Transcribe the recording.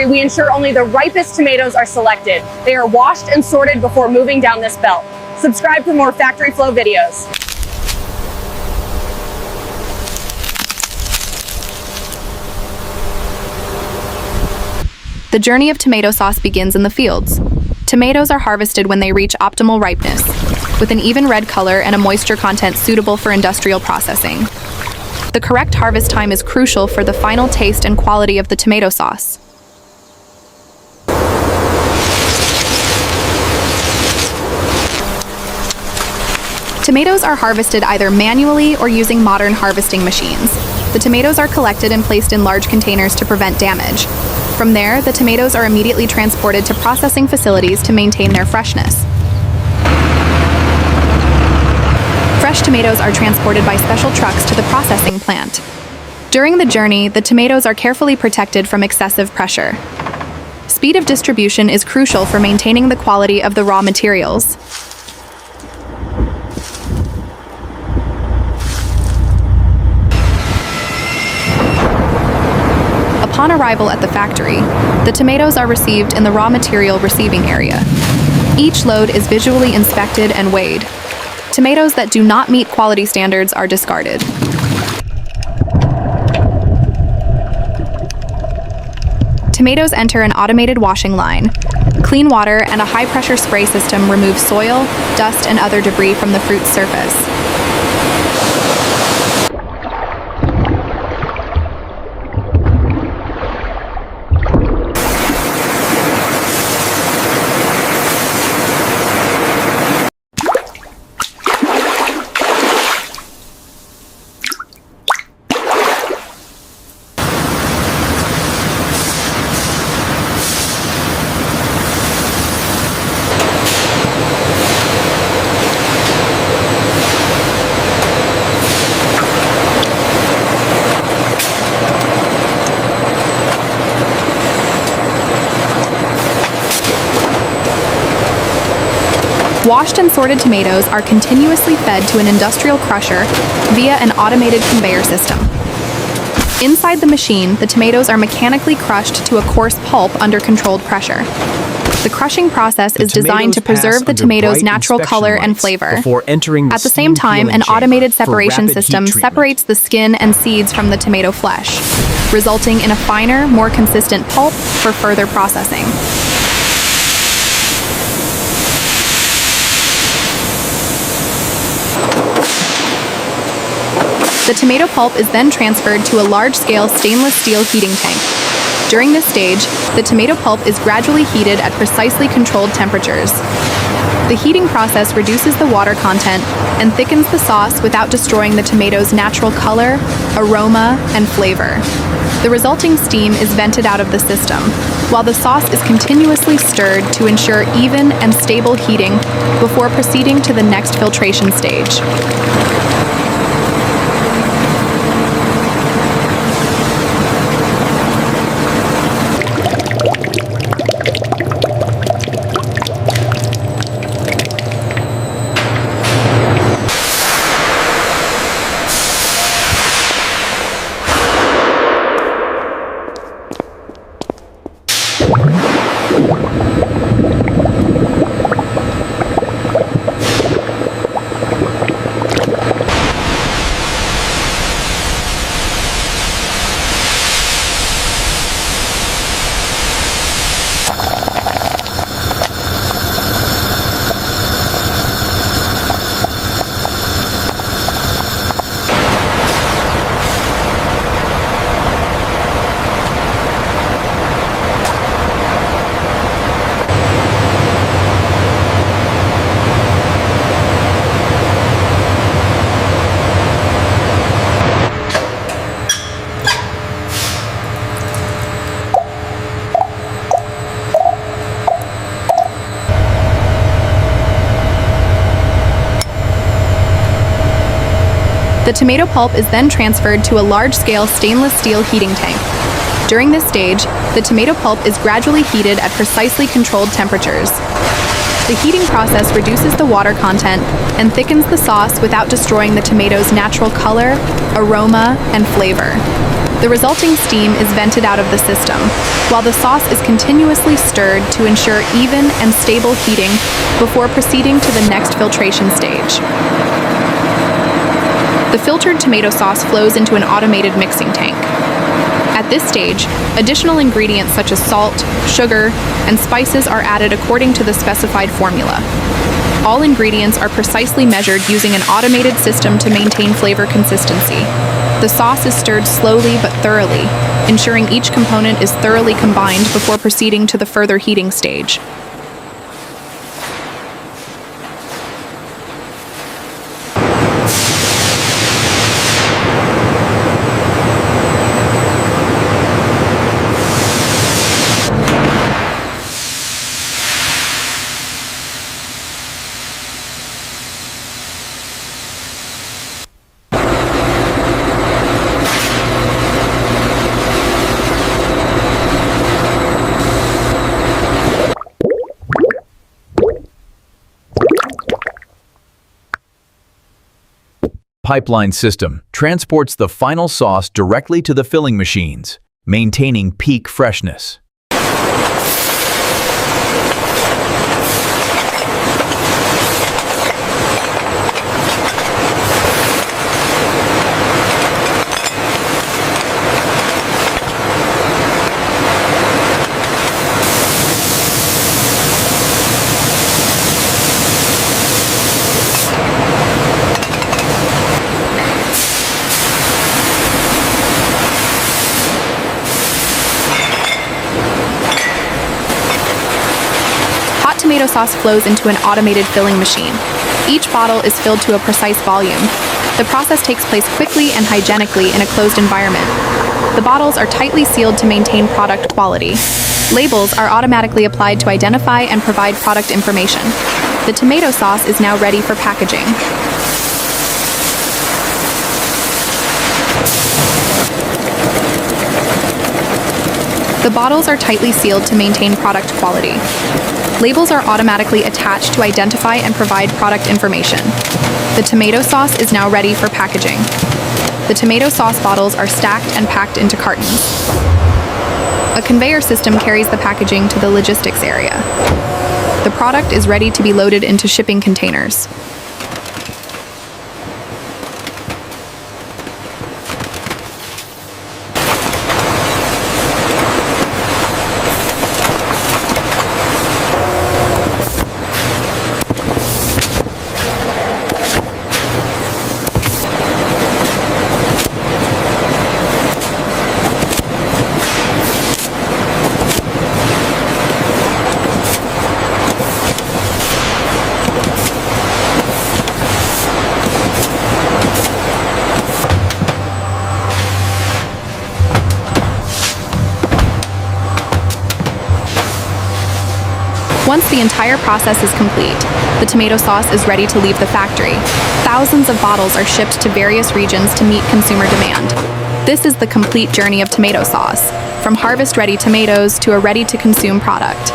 factory, we ensure only the ripest tomatoes are selected. They are washed and sorted before moving down this belt. Subscribe for more FactoryFlow videos. The journey of tomato sauce begins in the fields. Tomatoes are harvested when they reach optimal ripeness, with an even red color and a moisture content suitable for industrial processing. The correct harvest time is crucial for the final taste and quality of the tomato sauce. Tomatoes are harvested either manually or using modern harvesting machines. The tomatoes are collected and placed in large containers to prevent damage. From there, the tomatoes are immediately transported to processing facilities to maintain their freshness. Fresh tomatoes are transported by special trucks to the processing plant. During the journey, the tomatoes are carefully protected from excessive pressure. Speed of distribution is crucial for maintaining the quality of the raw materials. Upon arrival at the factory, the tomatoes are received in the raw material receiving area. Each load is visually inspected and weighed. Tomatoes that do not meet quality standards are discarded. Tomatoes enter an automated washing line. Clean water and a high-pressure spray system remove soil, dust, and other debris from the fruit's surface. Washed and sorted tomatoes are continuously fed to an industrial crusher via an automated conveyor system. Inside the machine, the tomatoes are mechanically crushed to a coarse pulp under controlled pressure. The crushing process is designed to preserve the tomatoes' natural color and flavor. At the same time, an automated separation system separates the skin and seeds from the tomato flesh, resulting in a finer, more consistent pulp for further processing. The tomato pulp is then transferred to a large-scale stainless steel heating tank. During this stage, the tomato pulp is gradually heated at precisely controlled temperatures. The heating process reduces the water content and thickens the sauce without destroying the tomato's natural color, aroma, and flavor. The resulting steam is vented out of the system, while the sauce is continuously stirred to ensure even and stable heating before proceeding to the next filtration stage. The tomato pulp is then transferred to a large-scale stainless steel heating tank. During this stage, the tomato pulp is gradually heated at precisely controlled temperatures. The heating process reduces the water content and thickens the sauce without destroying the tomato's natural color, aroma, and flavor. The resulting steam is vented out of the system, while the sauce is continuously stirred to ensure even and stable heating before proceeding to the next filtration stage. The filtered tomato sauce flows into an automated mixing tank. At this stage, additional ingredients such as salt, sugar, and spices are added according to the specified formula. All ingredients are precisely measured using an automated system to maintain flavor consistency. The sauce is stirred slowly but thoroughly, ensuring each component is thoroughly combined before proceeding to the further heating stage. Pipeline system transports the final sauce directly to the filling machines, maintaining peak freshness. Tomato sauce flows into an automated filling machine. Each bottle is filled to a precise volume. The process takes place quickly and hygienically in a closed environment. The bottles are tightly sealed to maintain product quality. Labels are automatically applied to identify and provide product information. The tomato sauce is now ready for packaging. The bottles are tightly sealed to maintain product quality. Labels are automatically attached to identify and provide product information. The tomato sauce is now ready for packaging. The tomato sauce bottles are stacked and packed into cartons. A conveyor system carries the packaging to the logistics area. The product is ready to be loaded into shipping containers. Once the entire process is complete, the tomato sauce is ready to leave the factory. Thousands of bottles are shipped to various regions to meet consumer demand. This is the complete journey of tomato sauce, from harvest-ready tomatoes to a ready-to-consume product.